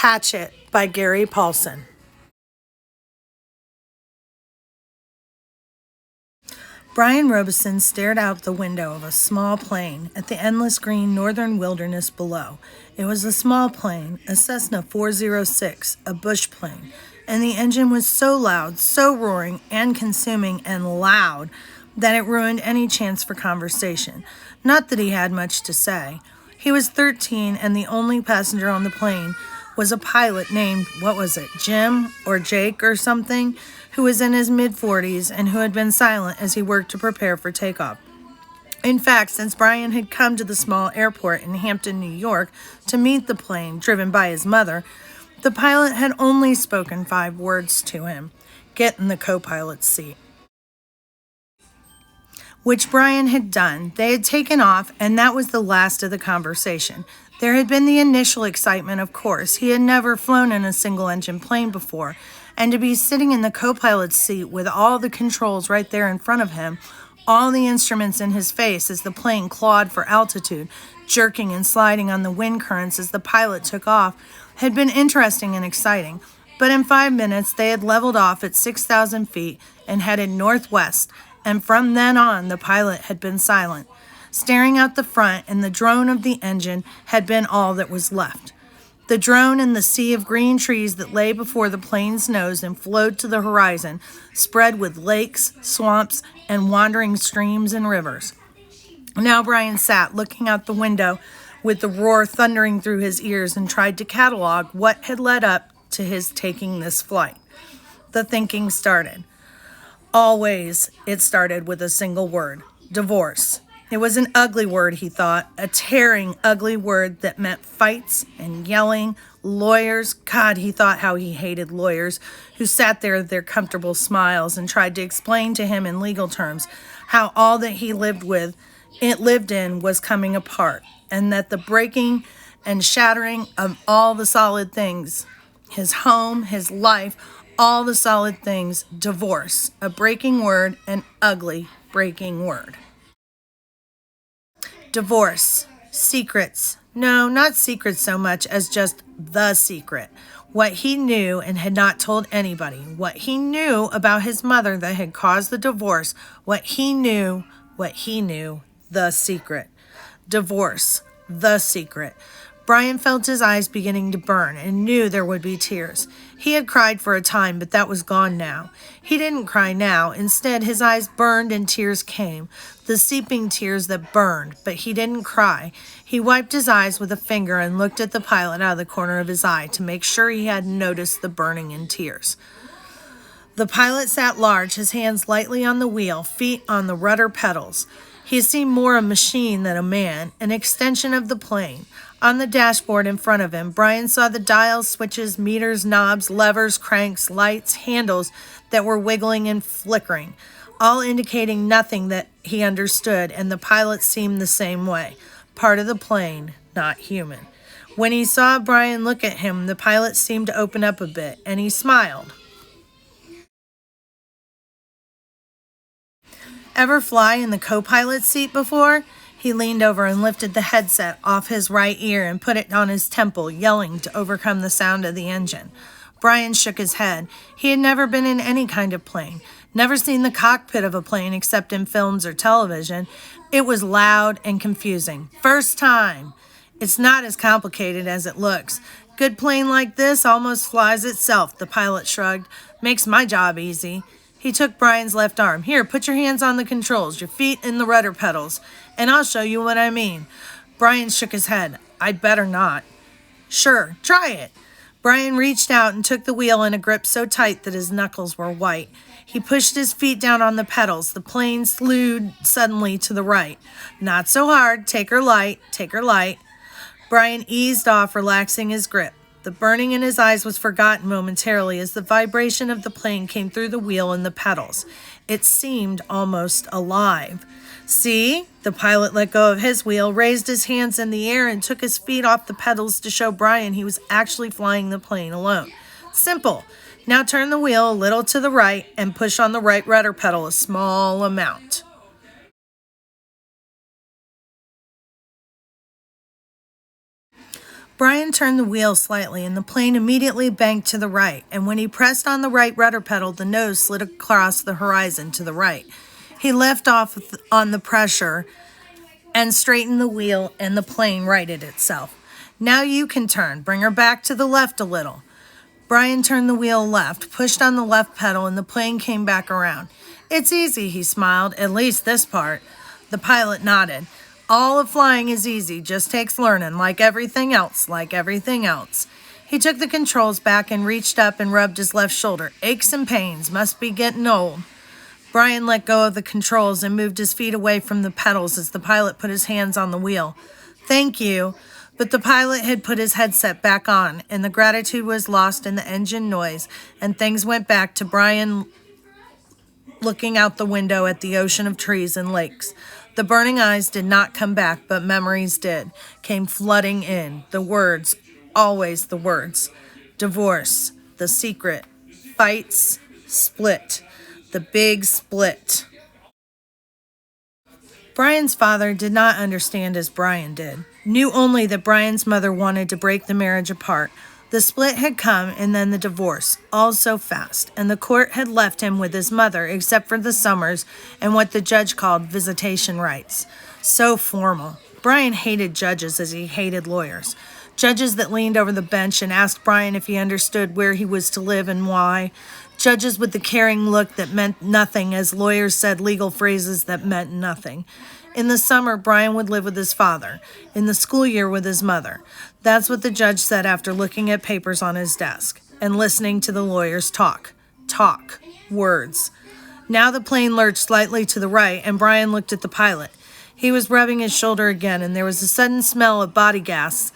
Hatchet by Gary Paulson. Brian Robeson stared out the window of a small plane at the endless green northern wilderness below. It was a small plane, a Cessna 406, a bush plane, and the engine was so loud, so roaring and consuming and loud that it ruined any chance for conversation. Not that he had much to say. He was 13, and the only passenger on the plane was a pilot named, Jim or Jake or something, who was in his mid-40s and who had been silent as he worked to prepare for takeoff. In fact, since Brian had come to the small airport in Hampton, New York, to meet the plane driven by his mother, the pilot had only spoken 5 words to him: "Get in the co-pilot's seat," which Brian had done. They had taken off, and that was the last of the conversation. There had been the initial excitement, of course. He had never flown in a single-engine plane before, and to be sitting in the co-pilot's seat with all the controls right there in front of him, all the instruments in his face as the plane clawed for altitude, jerking and sliding on the wind currents as the pilot took off, had been interesting and exciting. But in 5 minutes, they had leveled off at 6,000 feet and headed northwest, and from then on, the pilot had been silent. Staring out the front, and the drone of the engine had been all that was left. The drone and the sea of green trees that lay before the plane's nose and flowed to the horizon, spread with lakes, swamps, and wandering streams and rivers. Now Brian sat looking out the window with the roar thundering through his ears and tried to catalog what had led up to his taking this flight. The thinking started. Always it started with a single word: divorce. It was an ugly word, he thought, a tearing, ugly word that meant fights and yelling, lawyers. God, he thought how he hated lawyers who sat there with their comfortable smiles and tried to explain to him in legal terms how all that he lived in was coming apart, and that the breaking and shattering of all the solid things, his home, his life, all the solid things, divorce, a breaking word, an ugly breaking word. Divorce, secrets. No, not secrets so much as just the secret. What he knew and had not told anybody. What he knew about his mother that had caused the divorce. What he knew, the secret. Divorce, the secret. Brian felt his eyes beginning to burn and knew there would be tears. He had cried for a time, but that was gone now. He didn't cry now. Instead, his eyes burned and tears came, the seeping tears that burned, but he didn't cry. He wiped his eyes with a finger and looked at the pilot out of the corner of his eye to make sure he hadn't noticed the burning and tears. The pilot sat large, his hands lightly on the wheel, feet on the rudder pedals. He seemed more a machine than a man, an extension of the plane. On the dashboard in front of him, Brian saw the dials, switches, meters, knobs, levers, cranks, lights, handles that were wiggling and flickering, all indicating nothing that he understood, and the pilot seemed the same way. Part of the plane, not human. When he saw Brian look at him, the pilot seemed to open up a bit, and he smiled. Ever fly in the co-pilot's seat before? He leaned over and lifted the headset off his right ear and put it on his temple, yelling to overcome the sound of the engine. Brian shook his head. He had never been in any kind of plane, never seen the cockpit of a plane except in films or television. It was loud and confusing. First time. It's not as complicated as it looks. Good plane like this almost flies itself, the pilot shrugged. Makes my job easy. He took Brian's left arm. Here, put your hands on the controls, your feet in the rudder pedals, and I'll show you what I mean. Brian shook his head. I'd better not. Sure, try it. Brian reached out and took the wheel in a grip so tight that his knuckles were white. He pushed his feet down on the pedals. The plane slewed suddenly to the right. Not so hard. Take her light. Take her light. Brian eased off, relaxing his grip. The burning in his eyes was forgotten momentarily as the vibration of the plane came through the wheel and the pedals. It seemed almost alive. See? The pilot let go of his wheel, raised his hands in the air, and took his feet off the pedals to show Brian he was actually flying the plane alone. Simple. Now turn the wheel a little to the right and push on the right rudder pedal a small amount. Brian turned the wheel slightly, and the plane immediately banked to the right, and when he pressed on the right rudder pedal, the nose slid across the horizon to the right. He left off on the pressure and straightened the wheel, and the plane righted itself. Now you can turn. Bring her back to the left a little. Brian turned the wheel left, pushed on the left pedal, and the plane came back around. It's easy, he smiled, at least this part. The pilot nodded. All of flying is easy, just takes learning, like everything else, like everything else. He took the controls back and reached up and rubbed his left shoulder. Aches and pains, must be getting old. Brian let go of the controls and moved his feet away from the pedals as the pilot put his hands on the wheel. Thank you. But the pilot had put his headset back on, and the gratitude was lost in the engine noise, and things went back to Brian looking out the window at the ocean of trees and lakes. The burning eyes did not come back, but memories did, came flooding in. The words, always the words. Divorce, the secret, fights, split, the big split. Brian's father did not understand as Brian did, knew only that Brian's mother wanted to break the marriage apart. The split had come, and then the divorce, all so fast, and the court had left him with his mother except for the summers and what the judge called visitation rights. So formal. Brian hated judges as he hated lawyers. Judges that leaned over the bench and asked Brian if he understood where he was to live and why. Judges with the caring look that meant nothing as lawyers said legal phrases that meant nothing. In the summer, Brian would live with his father. In the school year, with his mother. That's what the judge said after looking at papers on his desk and listening to the lawyers talk. Talk. Words. Now the plane lurched slightly to the right, and Brian looked at the pilot. He was rubbing his shoulder again, and there was a sudden smell of body gas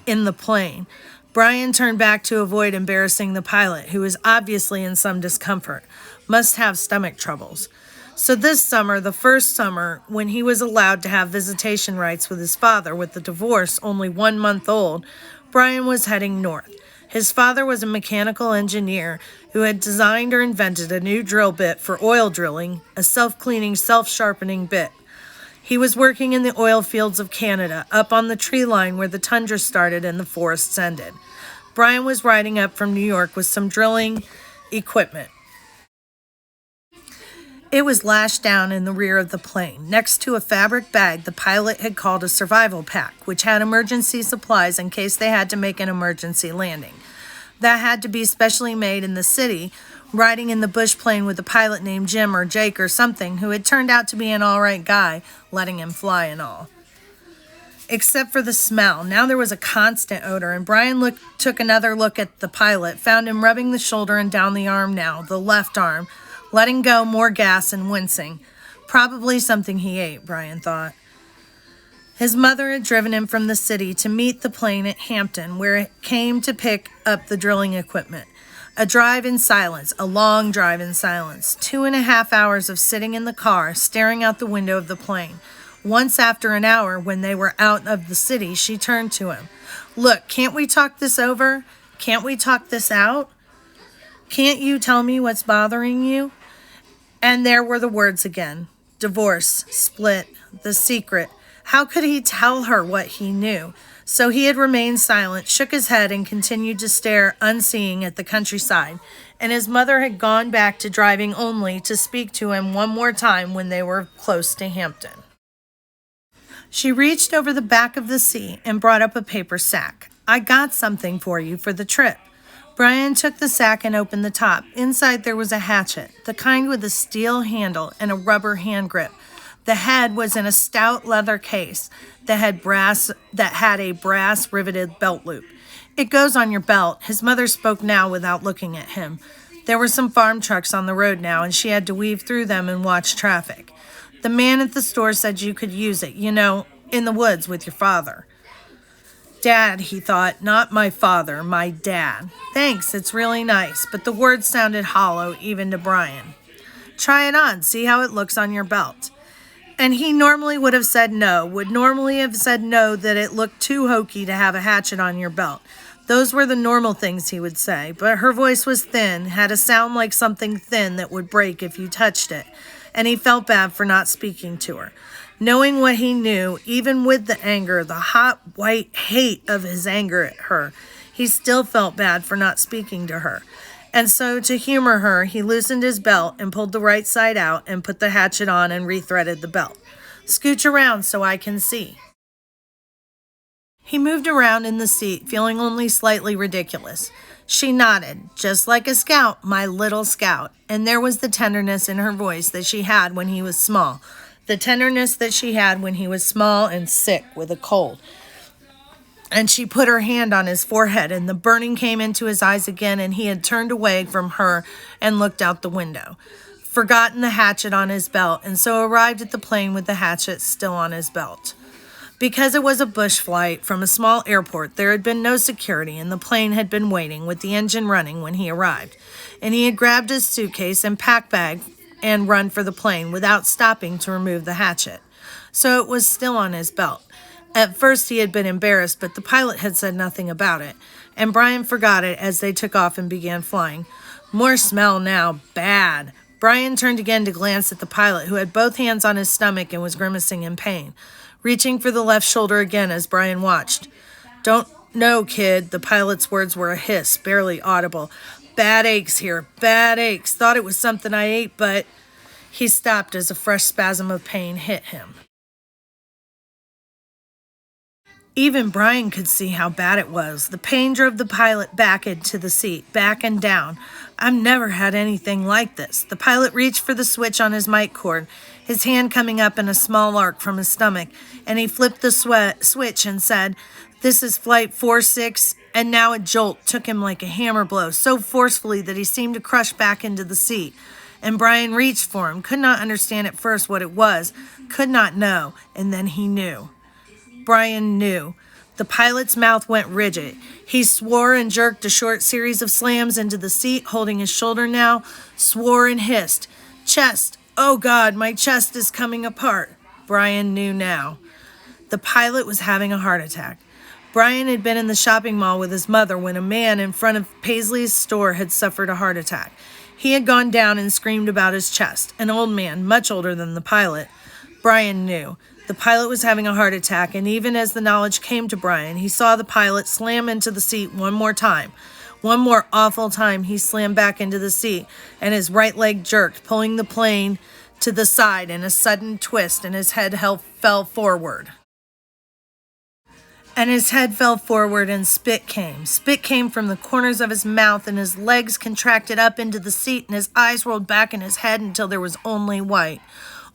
in the plane. Brian turned back to avoid embarrassing the pilot, who was obviously in some discomfort. Must have stomach troubles. So this summer, the first summer, when he was allowed to have visitation rights with his father with the divorce only 1 month old, Brian was heading north. His father was a mechanical engineer who had designed or invented a new drill bit for oil drilling, a self-cleaning, self-sharpening bit. He was working in the oil fields of Canada, up on the tree line where the tundra started and the forests ended. Brian was riding up from New York with some drilling equipment. It was lashed down in the rear of the plane. Next to a fabric bag the pilot had called a survival pack, which had emergency supplies in case they had to make an emergency landing. That had to be specially made in the city, riding in the bush plane with a pilot named Jim or Jake or something who had turned out to be an all right guy, letting him fly and all. Except for the smell. Now there was a constant odor, and Brian took another look at the pilot, found him rubbing the shoulder and down the arm now, the left arm, letting go more gas and wincing. Probably something he ate, Brian thought. His mother had driven him from the city to meet the plane at Hampton, where it came to pick up the drilling equipment. A drive in silence, a long drive in silence. 2.5 hours of sitting in the car, staring out the window of the plane. Once after an hour, when they were out of the city, she turned to him. Look, can't we talk this over? Can't we talk this out? Can't you tell me what's bothering you? And there were the words again. Divorce, split, the secret. How could he tell her what he knew? So he had remained silent, shook his head, and continued to stare unseeing at the countryside. And his mother had gone back to driving only to speak to him one more time when they were close to Hampton. She reached over the back of the seat and brought up a paper sack. I got something for you for the trip. Brian took the sack and opened the top. Inside there was a hatchet, the kind with a steel handle and a rubber hand grip. The head was in a stout leather case that had a brass riveted belt loop. It goes on your belt. His mother spoke now without looking at him. There were some farm trucks on the road now, and she had to weave through them and watch traffic. The man at the store said you could use it, in the woods with your father. Dad, he thought, not my father, my dad. Thanks, it's really nice, but the words sounded hollow even to Brian. Try it on, see how it looks on your belt. And he normally would have said no, that it looked too hokey to have a hatchet on your belt. Those were the normal things he would say, but her voice was thin, had a sound like something thin that would break if you touched it, and he felt bad for not speaking to her. Knowing what he knew, even with the anger, the hot, white hate of his anger at her, he still felt bad for not speaking to her. And so, to humor her, he loosened his belt and pulled the right side out and put the hatchet on and rethreaded the belt. "Scooch around so I can see." He moved around in the seat, feeling only slightly ridiculous. She nodded, "Just like a scout, my little scout." And there was the tenderness in her voice that she had when he was small. The tenderness that she had when he was small and sick with a cold. And she put her hand on his forehead, and the burning came into his eyes again, and he had turned away from her and looked out the window. Forgotten the hatchet on his belt, and so arrived at the plane with the hatchet still on his belt. Because it was a bush flight from a small airport, there had been no security, and the plane had been waiting with the engine running when he arrived. And he had grabbed his suitcase and pack bag and run for the plane without stopping to remove the hatchet. So it was still on his belt. At first he had been embarrassed, but the pilot had said nothing about it, and Brian forgot it as they took off and began flying. More smell now, bad. Brian turned again to glance at the pilot, who had both hands on his stomach and was grimacing in pain, reaching for the left shoulder again as Brian watched. "Don't know, kid." The pilot's words were a hiss, barely audible. "Bad aches here, bad aches. Thought it was something I ate, but..." He stopped as a fresh spasm of pain hit him. Even Brian could see how bad it was. The pain drove the pilot back into the seat, back and down. "I've never had anything like this." The pilot reached for the switch on his mic cord, his hand coming up in a small arc from his stomach, and he flipped the switch and said, "This is Flight 46, and now a jolt took him like a hammer blow, so forcefully that he seemed to crush back into the seat. And Brian reached for him, could not understand at first what it was, could not know, and then he knew. Brian knew. The pilot's mouth went rigid. He swore and jerked a short series of slams into the seat, holding his shoulder now, swore and hissed. "Chest, oh God, my chest is coming apart." Brian knew now. The pilot was having a heart attack. Brian had been in the shopping mall with his mother when a man in front of Paisley's store had suffered a heart attack. He had gone down and screamed about his chest, an old man, much older than the pilot. Brian knew. The pilot was having a heart attack, and even as the knowledge came to Brian, he saw the pilot slam into the seat one more time. One more awful time he slammed back into the seat, and his right leg jerked, pulling the plane to the side in a sudden twist, and his head fell forward. And spit came. Spit came from the corners of his mouth, and his legs contracted up into the seat, and his eyes rolled back in his head until there was only white.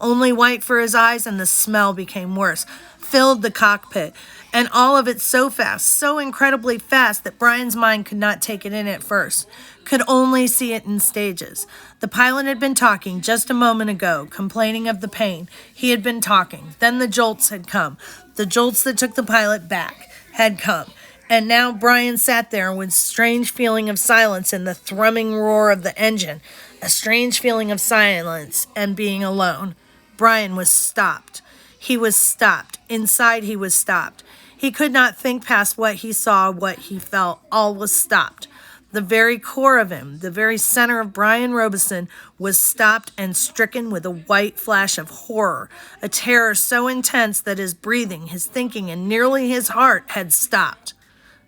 Only white for his eyes, and the smell became worse, filled the cockpit, and all of it so fast, so incredibly fast that Brian's mind could not take it in at first, could only see it in stages. The pilot had been talking just a moment ago, complaining of the pain. He had been talking. Then the jolts had come. The jolts that took the pilot back had come. And now Brian sat there with a strange feeling of silence and the thrumming roar of the engine, a strange feeling of silence and being alone. Brian was stopped. He was stopped. Inside he was stopped. He could not think past what he saw, what he felt. All was stopped. The very core of him, the very center of Brian Robeson, was stopped and stricken with a white flash of horror, a terror so intense that his breathing, his thinking, and nearly his heart had stopped.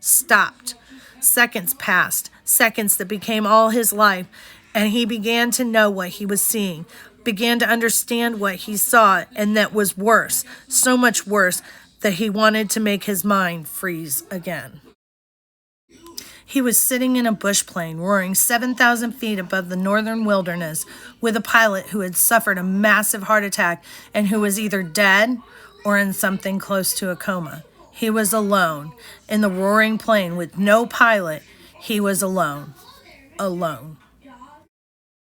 Stopped. Seconds passed, seconds that became all his life, and he began to know what he was seeing, began to understand what he saw, and that was worse, so much worse, that he wanted to make his mind freeze again. He was sitting in a bush plane, roaring 7,000 feet above the northern wilderness, with a pilot who had suffered a massive heart attack and who was either dead or in something close to a coma. He was alone. In the roaring plane with no pilot, he was alone. Alone.